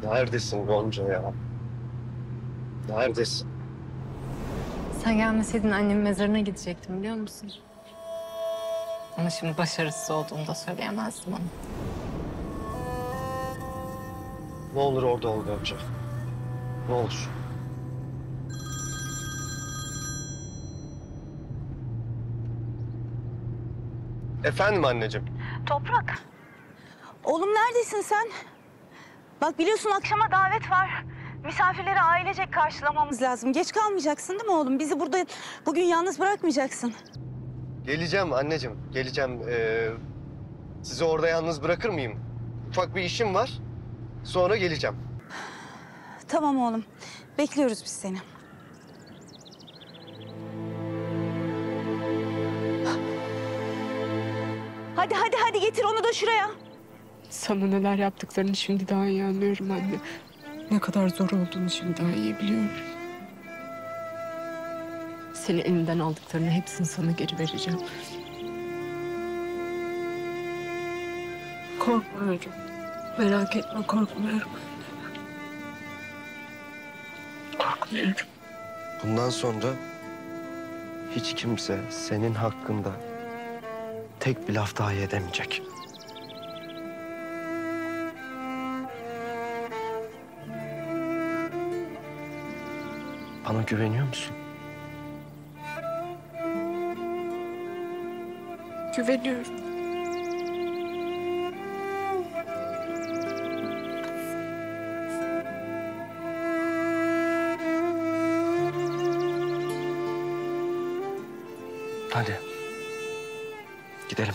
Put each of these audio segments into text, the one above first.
Neredesin Gonca ya? Neredesin? Sen gelmeseydin annemin mezarına gidecektim biliyor musun? Ama şimdi başarısız olduğumu da söyleyemezdim ona. Ne olur orada ol Gonca. Ne olur. Efendim anneciğim. Toprak. Oğlum neredesin sen? Bak biliyorsun akşama davet var. Misafirleri ailecek karşılamamız lazım. Geç kalmayacaksın değil mi oğlum? Bizi burada bugün yalnız bırakmayacaksın. Geleceğim anneciğim, geleceğim. Sizi orada yalnız bırakır mıyım? Ufak bir işim var. Sonra geleceğim. Tamam oğlum. Bekliyoruz biz seni. Hadi getir onu da şuraya. Sana neler yaptıklarını şimdi daha iyi anlıyorum anne. Ne kadar zor olduğunu şimdi daha iyi biliyorum. Seni elinden aldıklarını hepsini sana geri vereceğim. Korkmuyorum. Merak etme, korkmuyorum. Korkmuyorum. Bundan sonra hiç kimse senin hakkında tek bir laf dahi edemeyecek. Bana güveniyor musun? Güveniyorum. Hadi. Gidelim.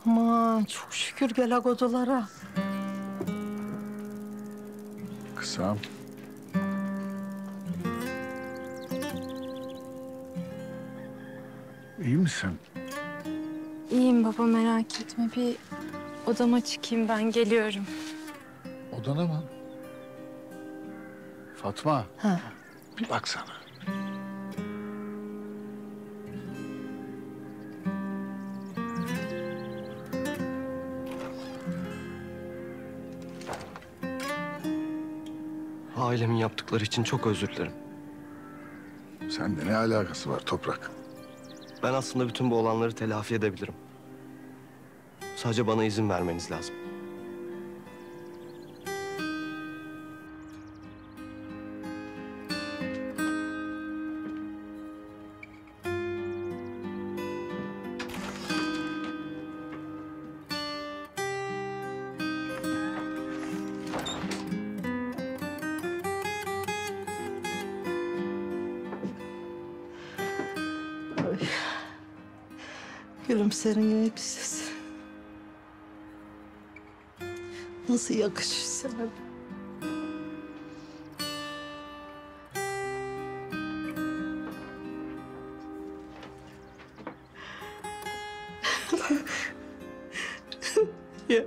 Aman çok şükür gel odalara. Kızım. İyi misin? İyiyim baba merak etme. Bir odama çıkayım ben geliyorum. Odana mı? Fatma. Ha. Bir baksana. Ailemin yaptıkları için çok özür dilerim. Sende ne alakası var Toprak? Ben aslında bütün bu olanları telafi edebilirim. Sadece bana izin vermeniz lazım. Gülümserin elbisesi. Nasıl yakışır sana? Ya.